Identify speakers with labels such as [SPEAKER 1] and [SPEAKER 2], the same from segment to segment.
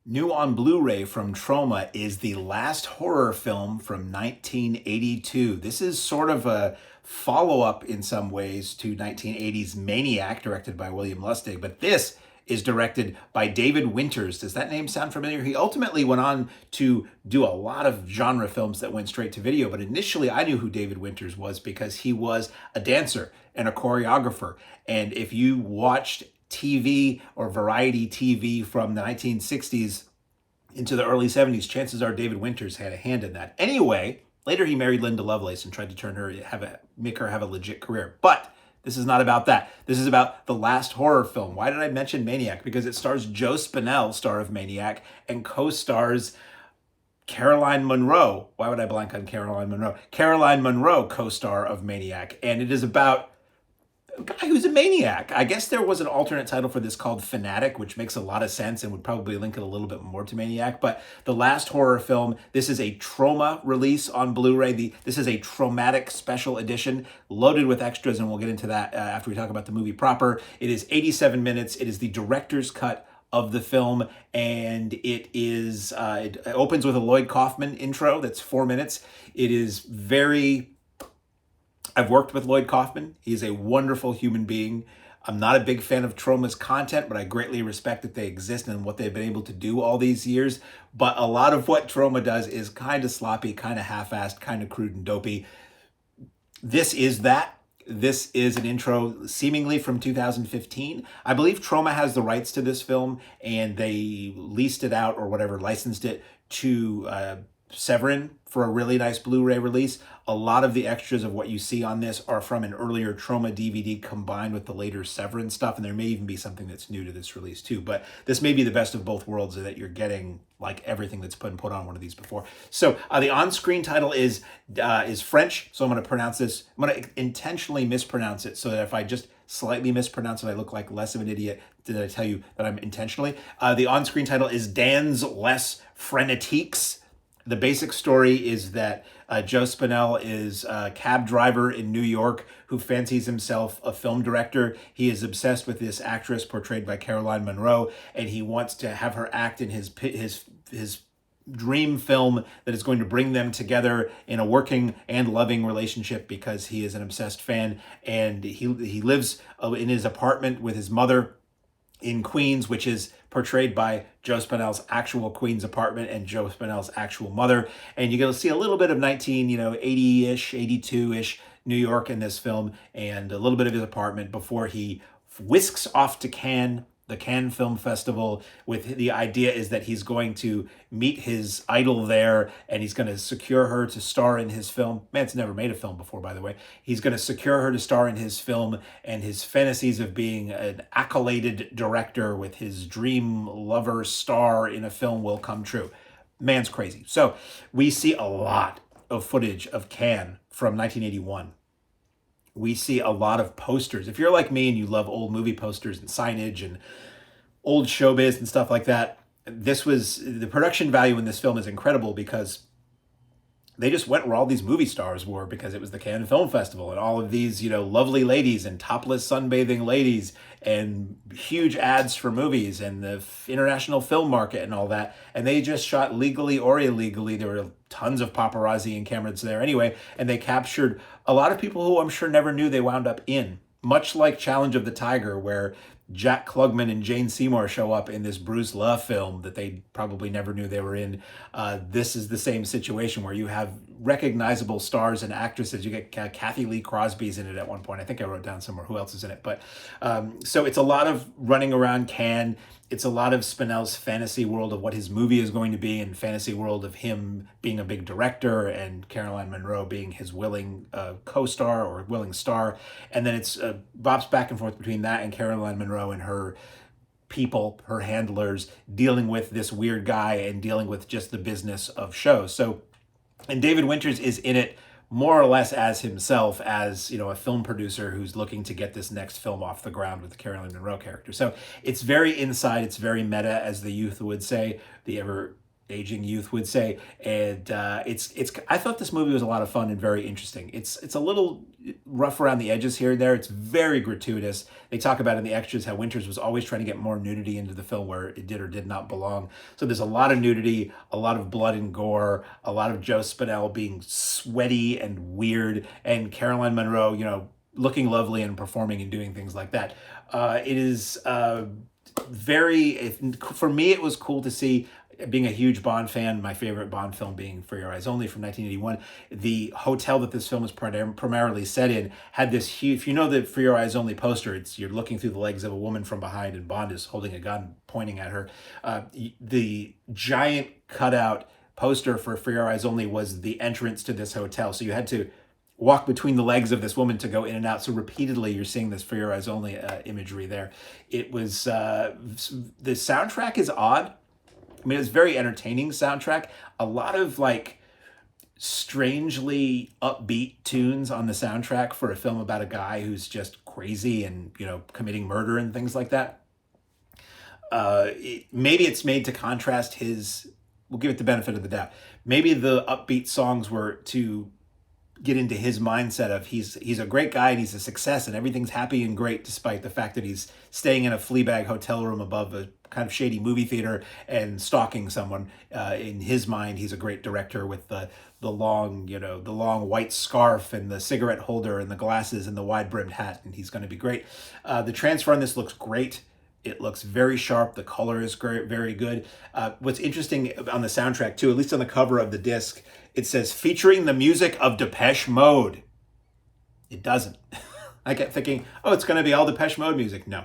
[SPEAKER 1] New on Blu-ray from Troma is the last horror film from 1982. This is sort of a follow-up in some ways to 1980's Maniac, directed by William Lustig, but this is directed by David Winters. Does that name sound familiar? He ultimately went on to do a lot of genre films that went straight to video, but initially I knew who David Winters was because he was a dancer and a choreographer. And if you watched TV or variety TV from the 1960s into the early 70s, chances are David Winters had a hand in that. Anyway, later he married Linda Lovelace and tried to turn her make her have a legit career. But this is not about that. This is about the last horror film. Why did I mention Maniac? Because it stars Joe Spinell, star of Maniac, and co-stars Caroline Munro. Why would I blank on Caroline Munro? Caroline Munro, co-star of Maniac. And it is about a guy who's a maniac. I guess there was an alternate title for this called Fanatic, which makes a lot of sense and would probably link it a little bit more to Maniac. But the last horror film, this is a Troma release on Blu-ray. This is a traumatic special edition loaded with extras, and we'll get into that after we talk about the movie proper. It is 87 minutes. It is the director's cut of the film, and it opens with a Lloyd Kaufman intro that's 4 minutes. It is very... I've worked with Lloyd Kaufman. He is a wonderful human being. I'm not a big fan of Troma's content, but I greatly respect that they exist and what they've been able to do all these years. But a lot of what Troma does is kind of sloppy, kind of half-assed, kind of crude and dopey. This is that. This is an intro seemingly from 2015. I believe Troma has the rights to this film, and they leased it out or whatever, licensed it to Severin for a really nice Blu-ray release. A lot of the extras of what you see on this are from an earlier Troma DVD combined with the later Severin stuff, and there may even be something that's new to this release too. But this may be the best of both worlds, that you're getting like everything that's been put on one of these before. So the on-screen title is French, so I'm going to pronounce this. I'm going to intentionally mispronounce it so that if I just slightly mispronounce it, I look like less of an idiot. Did I tell you that I'm intentionally? The on-screen title is Dans les Frenetiques. The basic story is that Joe Spinell is a cab driver in New York who fancies himself a film director. He is obsessed with this actress portrayed by Caroline Munro, and he wants to have her act in his dream film that is going to bring them together in a working and loving relationship because he is an obsessed fan. And he lives in his apartment with his mother in Queens, which is portrayed by Joe Spinell's actual Queens apartment and Joe Spinell's actual mother. And you're going to see a little bit of 80-ish, 82-ish New York in this film, and a little bit of his apartment before he whisks off to Cannes, the Cannes Film Festival, with the idea is that he's going to meet his idol there, and he's going to secure her to star in his film. Man's never made a film before, by the way. He's going to secure her to star in his film, and his fantasies of being an accoladed director with his dream lover star in a film will come true. Man's crazy. So we see a lot of footage of Cannes from 1981. We see a lot of posters. If you're like me and you love old movie posters and signage and old showbiz and stuff like that, the production value in this film is incredible because they just went where all these movie stars were because it was the Cannes Film Festival, and all of these, lovely ladies and topless sunbathing ladies and huge ads for movies and the international film market and all that. And they just shot legally or illegally. There were tons of paparazzi and cameras there anyway, and they captured a lot of people who I'm sure never knew they wound up in. Much like Challenge of the Tiger, where Jack Klugman and Jane Seymour show up in this Bruce Lee film that they probably never knew they were in. This is the same situation where you have recognizable stars and actresses. You get Kathy Lee Crosby's in it at one point. I think I wrote down somewhere who else is in it. But so it's a lot of running around Cannes. It's a lot of Spinell's fantasy world of what his movie is going to be, and fantasy world of him being a big director and Caroline Munro being his willing co-star or willing star. And then it's bops back and forth between that and Caroline Munro and her people, her handlers, dealing with this weird guy and dealing with just the business of shows. So, and David Winters is in it more or less as himself, as a film producer who's looking to get this next film off the ground with the Caroline Munro character. So it's very inside, it's very meta, as the youth would say, the ever aging youth would say. And it's I thought this movie was a lot of fun and very interesting. It's a little rough around the edges here and there. It's very gratuitous. They talk about in the extras how Winters was always trying to get more nudity into the film where it did or did not belong. So there's a lot of nudity, a lot of blood and gore, a lot of Joe Spinell being sweaty and weird, and Caroline Munro, looking lovely and performing and doing things like that. It is for me, it was cool to see. Being a huge Bond fan, my favorite Bond film being For Your Eyes Only from 1981, the hotel that this film was primarily set in had this huge, if you know the For Your Eyes Only poster, you're looking through the legs of a woman from behind and Bond is holding a gun pointing at her. The giant cutout poster for Your Eyes Only was the entrance to this hotel. So you had to walk between the legs of this woman to go in and out. So repeatedly you're seeing this For Your Eyes Only imagery there. It was, the soundtrack is odd. I mean, it's a very entertaining soundtrack. A lot of strangely upbeat tunes on the soundtrack for a film about a guy who's just crazy and, committing murder and things like that. Maybe it's made to contrast we'll give it the benefit of the doubt. Maybe the upbeat songs were to get into his mindset of he's a great guy and he's a success and everything's happy and great despite the fact that he's staying in a Fleabag hotel room above a kind of shady movie theater and stalking someone. In his mind, he's a great director with the long white scarf and the cigarette holder and the glasses and the wide brimmed hat, and he's going to be great. The transfer on this looks great. It looks very sharp. The color is great, very good. What's interesting on the soundtrack too, at least on the cover of the disc, it says featuring the music of Depeche Mode. It doesn't. I kept thinking, it's going to be all Depeche Mode music. No.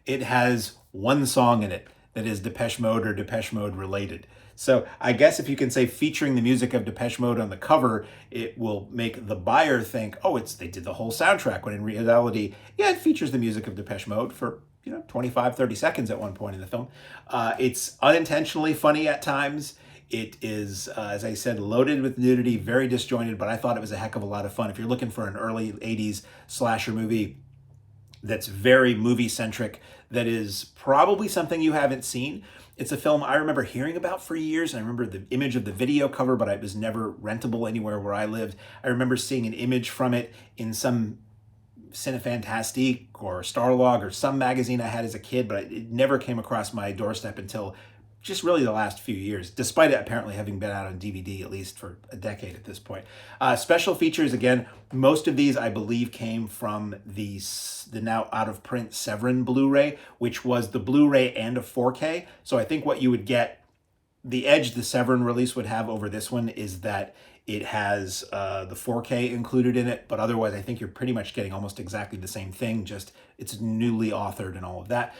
[SPEAKER 1] It has one song in it that is Depeche Mode or Depeche Mode related. So I guess if you can say featuring the music of Depeche Mode on the cover, it will make the buyer think, they did the whole soundtrack, when in reality, it features the music of Depeche Mode for 25, 30 seconds at one point in the film. It's unintentionally funny at times. It is, as I said, loaded with nudity, very disjointed, but I thought it was a heck of a lot of fun. If you're looking for an early 80s slasher movie that's very movie-centric, that is probably something you haven't seen. It's a film I remember hearing about for years. I remember the image of the video cover, but it was never rentable anywhere where I lived. I remember seeing an image from it in some Cinefantastique or Starlog or some magazine I had as a kid, but it never came across my doorstep until just really the last few years, despite it apparently having been out on DVD at least for a decade at this point. Special features, again, most of these I believe came from the now out of print Severin Blu-ray, which was the Blu-ray and a 4K. So I think what you would get, the edge the Severin release would have over this one is that it has the 4K included in it, but otherwise I think you're pretty much getting almost exactly the same thing, just it's newly authored and all of that.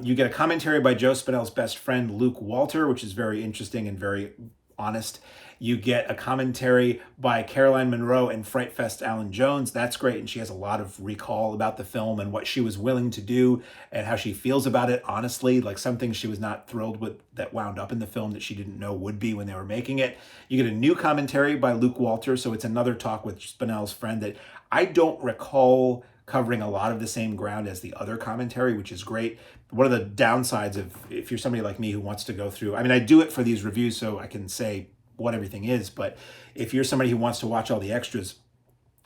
[SPEAKER 1] You get a commentary by Joe Spinell's best friend, Luke Walter, which is very interesting and very honest. You get a commentary by Caroline Munro and Fright Fest Alan Jones. That's great, and she has a lot of recall about the film and what she was willing to do and how she feels about it, honestly. Like some things she was not thrilled with that wound up in the film that she didn't know would be when they were making it. You get a new commentary by Luke Walter, so it's another talk with Spinell's friend that I don't recall covering a lot of the same ground as the other commentary, which is great. One of the downsides of, if you're somebody like me who wants to go through, I do it for these reviews so I can say what everything is, but if you're somebody who wants to watch all the extras,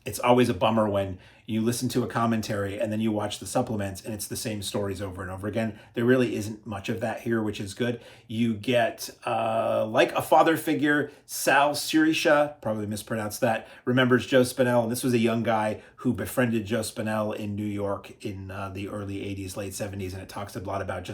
[SPEAKER 1] it's always a bummer when you listen to a commentary and then you watch the supplements and it's the same stories over and over again. There really isn't much of that here, which is good. You get, like a father figure, Sal Sirisha, probably mispronounced that, remembers Joe Spinell. And this was a young guy who befriended Joe Spinell in New York in the early 80s, late 70s. And it talks a lot about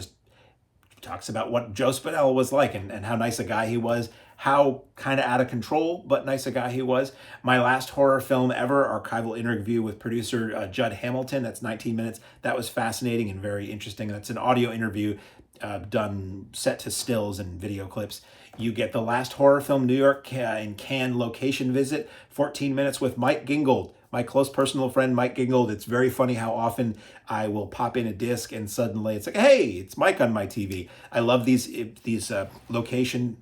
[SPEAKER 1] talks about what Joe Spinell was like and how nice a guy he was, how kind of out of control, but nice a guy he was. My last horror film ever, archival interview with producer Judd Hamilton. That's 19 minutes. That was fascinating and very interesting. That's an audio interview done set to stills and video clips. You get the last horror film New York in Cannes location visit, 14 minutes with Mike Gingold, my close personal friend Mike Gingold. It's very funny how often I will pop in a disc and suddenly it's like, hey, it's Mike on my TV. I love these location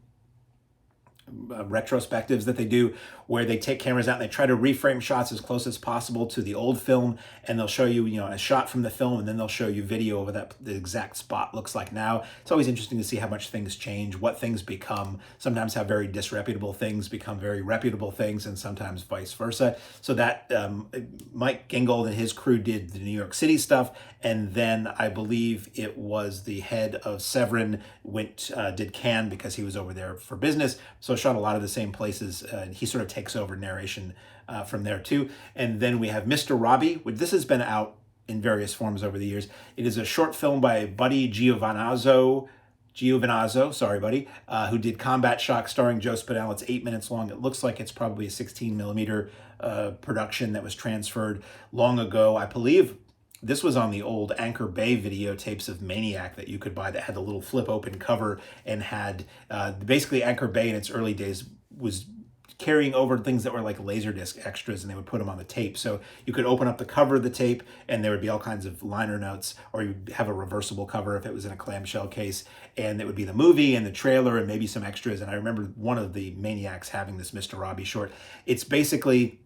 [SPEAKER 1] retrospectives that they do, where they take cameras out and they try to reframe shots as close as possible to the old film, and they'll show you, a shot from the film, and then they'll show you video of that the exact spot looks like now. It's always interesting to see how much things change, what things become, sometimes how very disreputable things become very reputable things, and sometimes vice versa. So that Mike Gingold and his crew did the New York City stuff, and then I believe it was the head of Severin did Cannes because he was over there for business, so shot a lot of the same places. He sort of takes over narration from there too. And then we have Mr. Robbie, which this has been out in various forms over the years. It is a short film by Buddy Giovinazzo, sorry, buddy, who did Combat Shock starring Joe Spinell. It's 8 minutes long. It looks like it's probably a 16 millimeter production that was transferred long ago. I believe this was on the old Anchor Bay videotapes of Maniac that you could buy that had the little flip open cover and had basically Anchor Bay in its early days was carrying over things that were like Laserdisc extras, and they would put them on the tape. So you could open up the cover of the tape and there would be all kinds of liner notes, or you'd have a reversible cover if it was in a clamshell case, and it would be the movie and the trailer and maybe some extras. And I remember one of the Maniacs having this Mr. Robbie short. It's basically,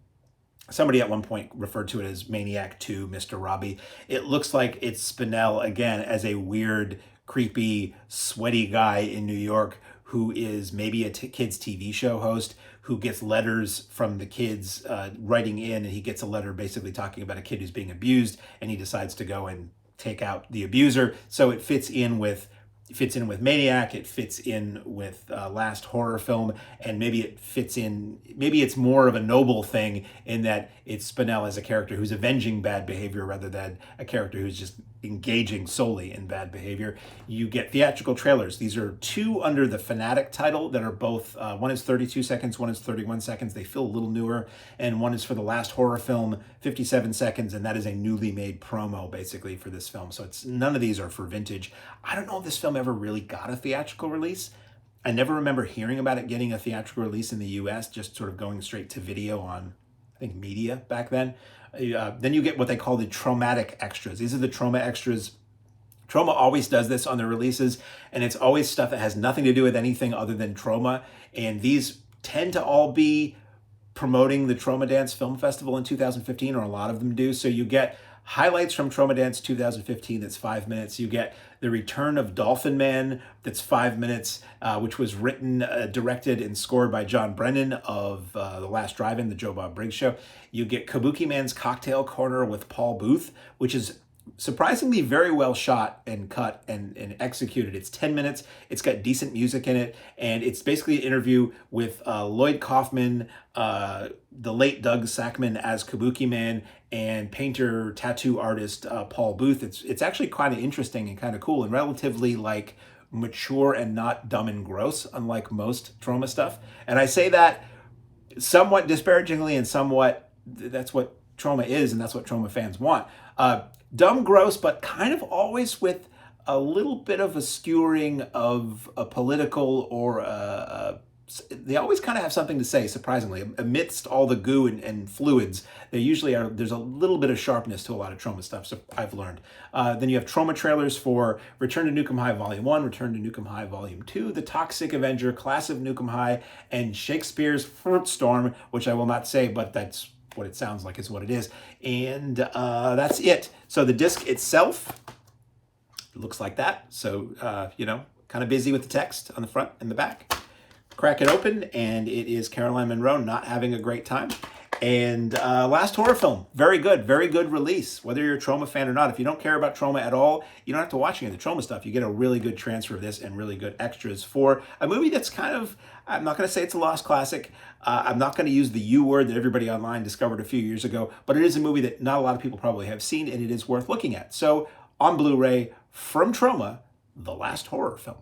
[SPEAKER 1] somebody at one point referred to it as Maniac 2, Mr. Robbie. It looks like it's Spinell, again, as a weird, creepy, sweaty guy in New York who is maybe a kid's TV show host who gets letters from the kids writing in, and he gets a letter basically talking about a kid who's being abused, and he decides to go and take out the abuser. So it fits in with Maniac, it fits in with Last Horror Film, and maybe it's more of a noble thing in that it's Spinell as a character who's avenging bad behavior rather than a character who's just engaging solely in bad behavior. You get theatrical trailers. These are two under the Fanatic title that are both, one is 32 seconds, one is 31 seconds. They feel a little newer, and one is for the Last Horror Film, 57 seconds, and that is a newly made promo basically for this film. So none of these are for vintage. I don't know if this film ever really got a theatrical release. I never remember hearing about it getting a theatrical release in the US, just sort of going straight to video on, I think, media back then. Then you get what they call the traumatic extras. These are the Troma extras. Troma always does this on their releases, and it's always stuff that has nothing to do with anything other than Troma. And these tend to all be promoting the Troma Dance Film Festival in 2015, or a lot of them do. So you get highlights from Troma Dance 2015, that's 5 minutes. You get the return of Dolphin Man, that's 5 minutes, which was written, directed, and scored by John Brennan of The Last Drive-In, the Joe Bob Briggs Show. You get Kabuki Man's Cocktail Corner with Paul Booth, which is surprisingly very well shot and cut and executed. It's 10 minutes. It's got decent music in it, and it's basically an interview with Lloyd Kaufman, the late Doug Sackman as Kabuki Man, and painter, tattoo artist Paul Booth. It's actually kind of interesting and kind of cool and relatively like mature and not dumb and gross, unlike most Troma stuff. And I say that somewhat disparagingly and somewhat, that's what Troma is, and that's what Troma fans want. Dumb, gross, but kind of always with a little bit of a skewering of a political or they always kind of have something to say, surprisingly. Amidst all the goo and fluids, there's a little bit of sharpness to a lot of Troma stuff, so I've learned. Then you have Troma trailers for Return to Nukem High Volume 1, Return to Nukem High Volume 2, The Toxic Avenger, Class of Nukem High, and Shakespeare's Fruit Storm, which I will not say, but that's what it sounds like is what it is. And that's it. So the disc itself looks like that. So, kind of busy with the text on the front and the back. Crack it open, and it is Caroline Munro not having a great time. And Last Horror Film, very good release. Whether you're a Troma fan or not, if you don't care about Troma at all, you don't have to watch any of the Troma stuff. You get a really good transfer of this and really good extras for a movie that's kind of, I'm not going to say it's a lost classic. I'm not going to use the U word that everybody online discovered a few years ago, but it is a movie that not a lot of people probably have seen, and it is worth looking at. So on Blu-ray from Troma, The Last Horror Film.